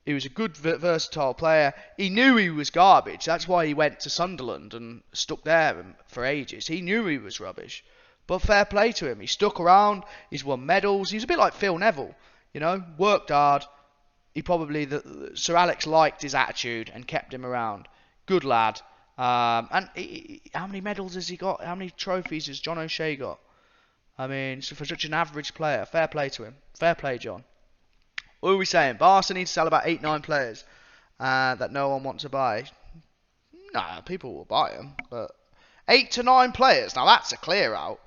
he was a good, versatile player. He knew he was garbage. That's why he went to Sunderland and stuck there for ages. He knew he was rubbish. But fair play to him. He stuck around. He's won medals. He's a bit like Phil Neville. You know, worked hard. He probably, Sir Alex liked his attitude and kept him around. Good lad. How many medals has he got? How many trophies has John O'Shea got? I mean, so for such an average player, fair play to him. Fair play, John. What are we saying? Barca needs to sell about 8-9 players that no one wants to buy. Nah, people will buy them, but 8 to 9 players. Now that's a clear out.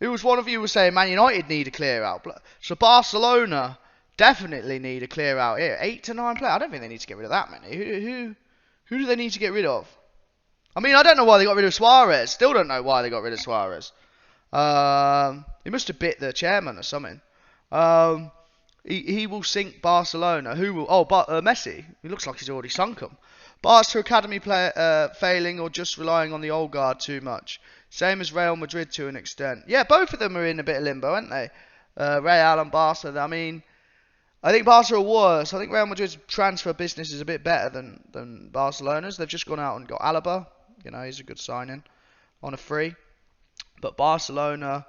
Who was one of you was saying Man United need a clear out? So Barcelona definitely need a clear out here. 8 to 9 players. I don't think they need to get rid of that many. Who do they need to get rid of? I mean, I don't know why they got rid of Suarez. Still don't know why they got rid of Suarez. He must have bit the chairman or something. He will sink Barcelona. Who will? Oh, but Messi. He looks like he's already sunk them. Barca academy player failing or just relying on the old guard too much. Same as Real Madrid to an extent. Yeah, both of them are in a bit of limbo, aren't they? Real and Barca. I mean, I think Barca are worse. I think Real Madrid's transfer business is a bit better than Barcelona's. They've just gone out and got Alaba. You know, he's a good signing on a free. But Barcelona,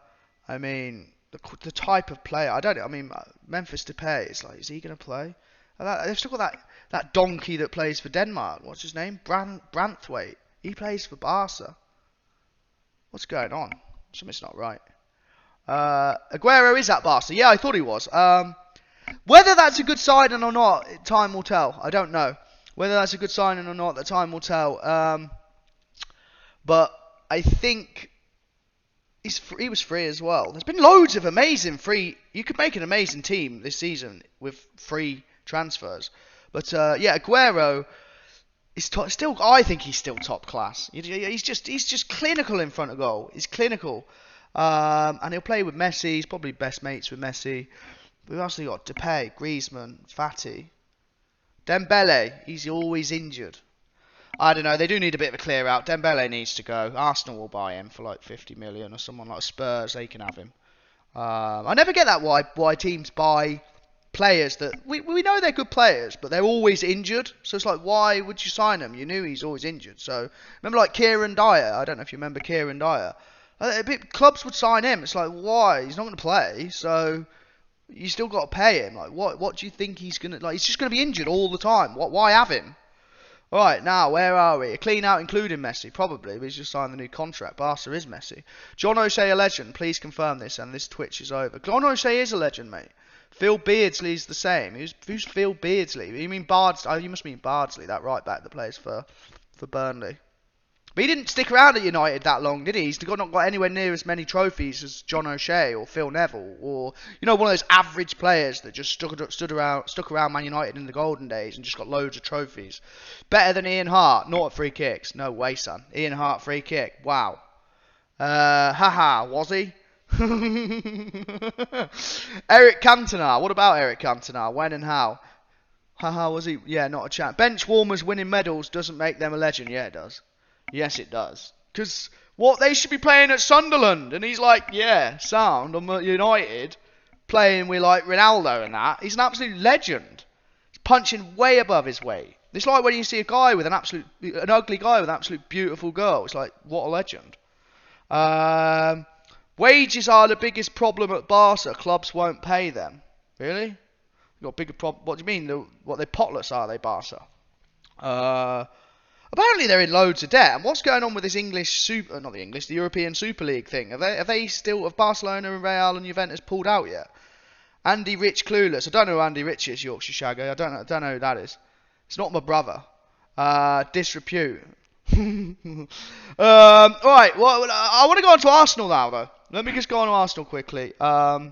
I mean, the type of player. I mean, Memphis Depay. It's like, is he going to play? They've still got that donkey that plays for Denmark. What's his name? Branthwaite. He plays for Barca. What's going on? Something's not right. Aguero is at Barca. Yeah, I thought he was. Whether that's a good signing or not, time will tell. I don't know. Whether that's a good signing or not, the time will tell. But I think he was free as well. There's been loads of amazing free. You could make an amazing team this season with free transfers. But yeah, Aguero is still. I think he's still top class. He's just clinical in front of goal. He's clinical, and he'll play with Messi. He's probably best mates with Messi. We've also got Depay, Griezmann, Fati, Dembele. He's always injured. I don't know. They do need a bit of a clear out. Dembele needs to go. Arsenal will buy him for like 50 million, or someone like Spurs. They can have him. I never get that why teams buy players that we know they're good players, but they're always injured. So it's like, why would you sign him? You knew he's always injured. So remember like Kieran Dyer. I don't know if you remember Kieran Dyer. Clubs would sign him. It's like, why? He's not going to play. So you still got to pay him. Like, what do you think he's gonna like? He's just going to be injured all the time. Why have him? Alright, now, where are we? A clean out including Messi, probably, but he's just signed the new contract. Barca is Messi. John O'Shea a legend, please confirm this, and this Twitch is over. John O'Shea is a legend, mate. Phil Beardsley's the same. Who's Phil Beardsley? You mean Bardsley? Oh, you must mean Bardsley, that right back that plays for Burnley. But he didn't stick around at United that long, did he? He's not got anywhere near as many trophies as John O'Shea or Phil Neville, or one of those average players that just stuck around Man United in the golden days and just got loads of trophies. Better than Ian Hart, not at free kicks. No way, son. Ian Hart free kick. Wow. Haha, was he? Eric Cantona. What about Eric Cantona? When and how? Haha, was he? Yeah, not a chance. Bench warmers winning medals doesn't make them a legend. Yeah, it does. Yes, it does. Because they should be playing at Sunderland, and he's like, yeah, sound. I'm at United, playing with like Ronaldo and that. He's an absolute legend. He's punching way above his weight. It's like when you see a guy with an ugly guy with an absolute beautiful girl. It's like, what a legend. Wages are the biggest problem at Barca. Clubs won't pay them. Really? You got bigger problem? What do you mean? What they potless are they, Barca? Apparently they're in loads of debt. And what's going on with this the European Super League thing? Have Barcelona and Real and Juventus pulled out yet? Andy Rich clueless. I don't know who Andy Rich is, Yorkshire Shagger. I don't know who that is. It's not my brother. Disrepute. Alright, well, I want to go on to Arsenal now, though. Let me just go on to Arsenal quickly. So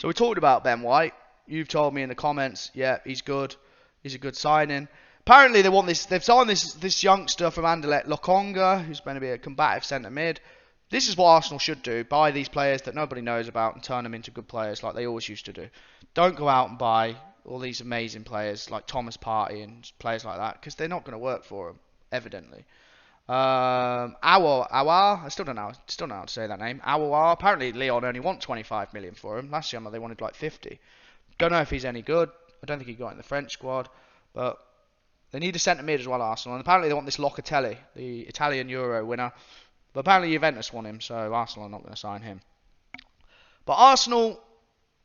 we talked about Ben White. You've told me in the comments, yeah, he's good. He's a good signing. Apparently they've signed this youngster from Anderlecht, Lokonga, who's going to be a combative centre mid. This is what Arsenal should do. Buy these players that nobody knows about and turn them into good players like they always used to do. Don't go out and buy all these amazing players like Thomas Partey and players like that, because they're not going to work for them, evidently. Awar, I still don't know how to say that name. Awar, apparently Leon only want 25 million for him. Last year they wanted like 50. Don't know if he's any good. I don't think he got in the French squad, but they need a centre mid as well, Arsenal. And apparently they want this Locatelli, the Italian Euro winner. But apparently Juventus want him, so Arsenal are not going to sign him. But Arsenal,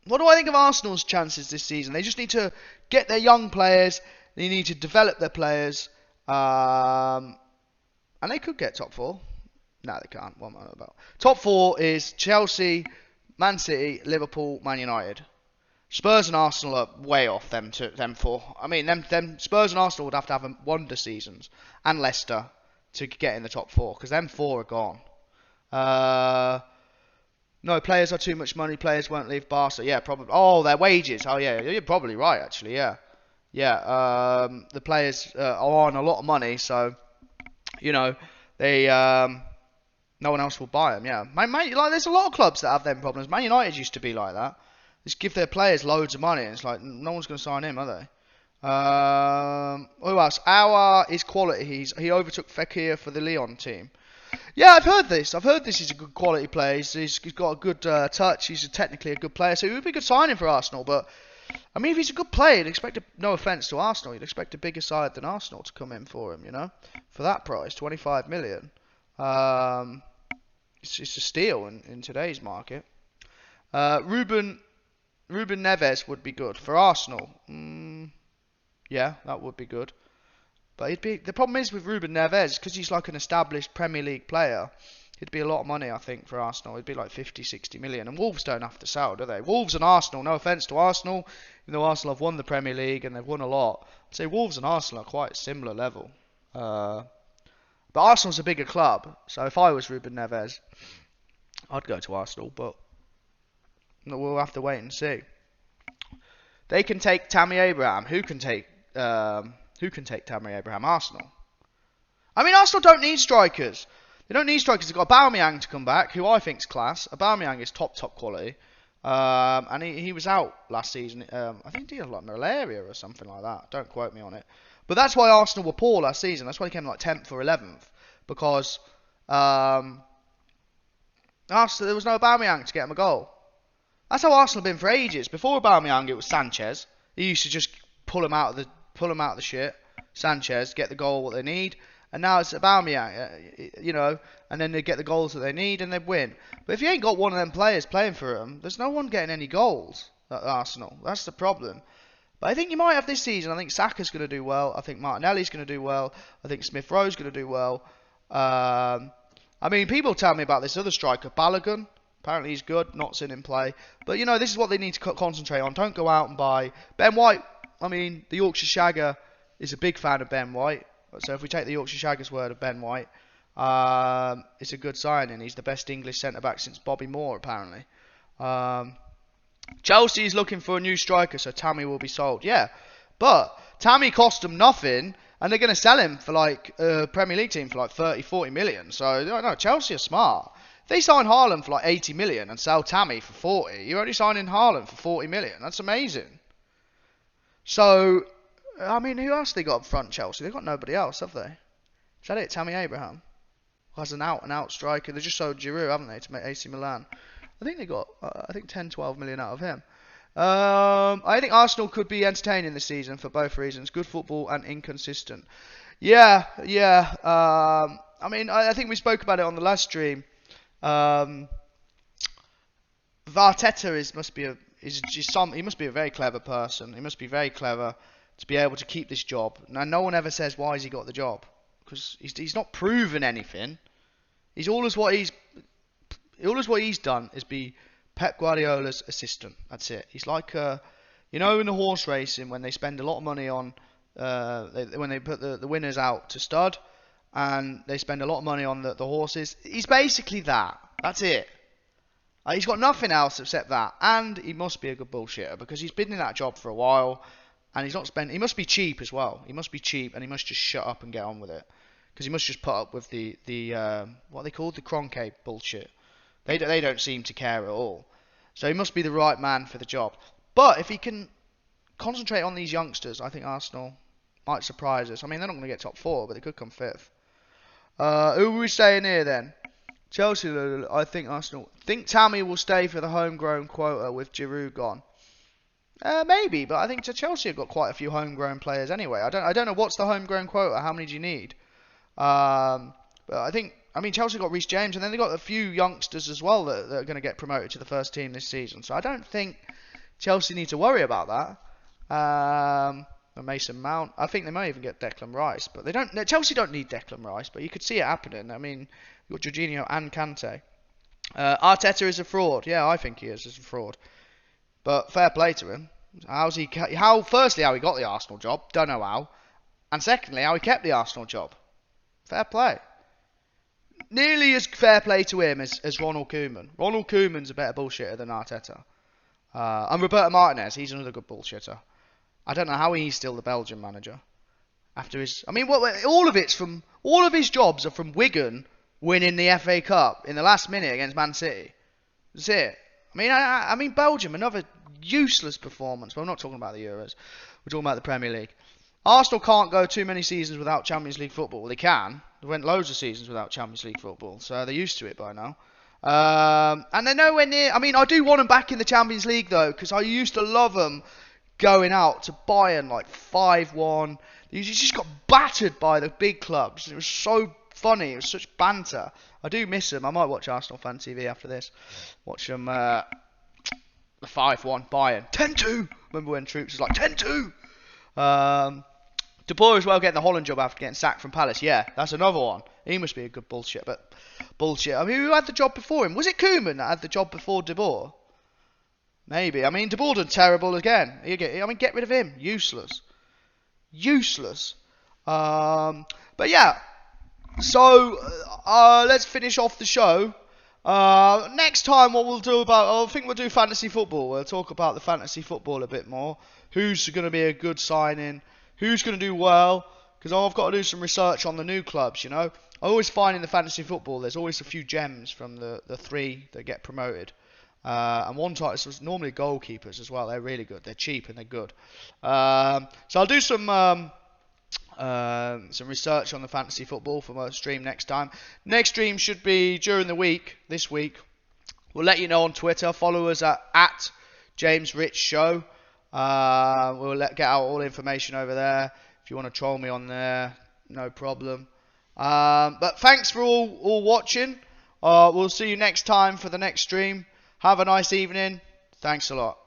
what do I think of Arsenal's chances this season? They just need to get their young players. They need to develop their players. And they could get top four. No, they can't. What am I about? Top four is Chelsea, Man City, Liverpool, Man United. Spurs and Arsenal are way off them four. I mean, them Spurs and Arsenal would have to have wonder seasons, and Leicester to get in the top four, because them four are gone. No, players are too much money. Players won't leave Barca. Yeah, probably. Oh, their wages. Oh, yeah, you're probably right, actually. Yeah, yeah. The players are on a lot of money, so they no one else will buy them. Yeah, there's a lot of clubs that have them problems. Man United used to be like that. Just give their players loads of money, and it's like, no one's going to sign him, are they? Who else? Our is quality. He overtook Fekir for the Lyon team. Yeah, I've heard this. I've heard this is a good quality player. He's got a good touch. He's technically a good player, so it would be a good signing for Arsenal. But, I mean, if he's a good player, you'd expect, no offence to Arsenal, you'd expect a bigger side than Arsenal to come in for him, for that price, 25 million. It's a steal in today's market. Ruben Neves would be good for Arsenal. Yeah, that would be good. But the problem is with Ruben Neves, because he's like an established Premier League player, it'd be a lot of money, I think, for Arsenal. It'd be like 50, 60 million. And Wolves don't have to sell, do they? Wolves and Arsenal, no offence to Arsenal, even though Arsenal have won the Premier League and they've won a lot, I'd say Wolves and Arsenal are quite a similar level. But Arsenal's a bigger club, so if I was Ruben Neves, I'd go to Arsenal, but we'll have to wait and see. They can take Tammy Abraham. Who can take Tammy Abraham? Arsenal. I mean, Arsenal don't need strikers. They don't need strikers. They've got Aubameyang to come back, who I think's class. Aubameyang is top quality. And he was out last season. I think he had like malaria or something like that. Don't quote me on it. But that's why Arsenal were poor last season. That's why they came like 10th or 11th. Because Arsenal, there was no Aubameyang to get him a goal. That's how Arsenal have been for ages. Before Aubameyang, it was Sanchez. He used to just pull him out of the shit. Sanchez, get the goal what they need. And now it's Aubameyang, you know, and then they get the goals that they need and they win. But if you ain't got one of them players playing for them, there's no one getting any goals at Arsenal. That's the problem. But I think you might have this season. I think Saka's going to do well. I think Martinelli's going to do well. I think Smith Rowe's going to do well. I mean, people tell me about this other striker, Balogun. Apparently he's good. Not seen him play. But, you know, this is what they need to concentrate on. Don't go out and buy... Ben White, I mean, the Yorkshire Shagger is a big fan of Ben White. So if we take the Yorkshire Shagger's word of Ben White, it's a good signing. He's the best English centre-back since Bobby Moore, apparently. Chelsea is looking for a new striker, so Tammy will be sold. Yeah, but Tammy cost them nothing, and they're going to sell him for like a Premier League team for like 30, 40 million. So, no, Chelsea are smart. If they sign Haaland for like 80 million and sell Tammy for 40, you're only signing Haaland for 40 million. That's amazing. So, I mean, who else they got up front, Chelsea? They've got nobody else, have they? Is that it? Tammy Abraham? Who has an out-and-out striker. They just sold Giroud, haven't they, to make AC Milan. I think they got, 10, 12 million out of him. I think Arsenal could be entertaining this season for both reasons. Good football and inconsistent. Yeah. I mean, I think we spoke about it on the last stream. Arteta he must be a very clever person. He must be very clever to be able to keep this job. Now, no one ever says why has he got the job, because he's not proven anything. What he's done is be Pep Guardiola's assistant. That's it. He's like you know, in the horse racing when they spend a lot of money on when they put the winners out to stud, and they spend a lot of money on the horses. He's basically that. That's it. He's got nothing else except that, and he must be a good bullshitter because he's been in that job for a while, and he's not spent. He must be cheap as well. He must be cheap, and he must just shut up and get on with it, because he must just put up with the what they call the Kroenke bullshit. They don't seem to care at all. So he must be the right man for the job. But if he can concentrate on these youngsters, I think Arsenal might surprise us. I mean, they're not going to get top 4, but they could come 5th. Who are we saying here then? Chelsea, I think Arsenal. Think Tammy will stay for the homegrown quota with Giroud gone. Maybe, but I think Chelsea have got quite a few homegrown players anyway. I don't know what's the homegrown quota. How many do you need? But I mean, Chelsea got Reece James, and then they got a few youngsters as well that are going to get promoted to the first team this season. So I don't think Chelsea need to worry about that. Mason Mount. I think they may even get Declan Rice, but they don't. Chelsea don't need Declan Rice, but you could see it happening. I mean, you've got Jorginho and Kante. Arteta is a fraud. Yeah, I think he is a fraud. But fair play to him. Firstly, how he got the Arsenal job, don't know how, and secondly, how he kept the Arsenal job. Fair play. Nearly as fair play to him as Ronald Koeman. Ronald Koeman's a better bullshitter than Arteta. And Roberto Martinez, he's another good bullshitter. I don't know how he's still the Belgian manager. After all of his jobs are from Wigan winning the FA Cup in the last minute against Man City. That's it. I mean, Belgium, another useless performance. But we're not talking about the Euros. We're talking about the Premier League. Arsenal can't go too many seasons without Champions League football. Well, they can. They went loads of seasons without Champions League football, so they're used to it by now. And they're nowhere near... I mean, I do want them back in the Champions League, though, because I used to love them going out to Bayern, like 5-1. You just got battered by the big clubs. It was so funny. It was such banter. I do miss them. I might watch Arsenal Fan TV after this. Watch them... the 5-1 Bayern. 10-2! Remember when Troops was like, 10-2! De Boer as well getting the Holland job after getting sacked from Palace. Yeah, that's another one. He must be a good bullshit. I mean, who had the job before him? Was it Koeman that had the job before De Boer? Maybe. I mean, De Boer done terrible again. Get rid of him. Useless. But yeah. So, let's finish off the show. Next time what we'll do I think we'll do fantasy football. We'll talk about the fantasy football a bit more. Who's going to be a good signing? Who's going to do well? Because I've got to do some research on the new clubs, you know. I always find in the fantasy football there's always a few gems from the 3 that get promoted. And one type is normally goalkeepers as well. They're really good. They're cheap and they're good. So I'll do some some research on the fantasy football for my stream next time. Next stream should be during the week, this week. We'll let you know on Twitter. Follow us at James Rich Show. We'll get out all the information over there. If you want to troll me on there, no problem. But thanks for all watching. We'll see you next time for the next stream. Have a nice evening. Thanks a lot.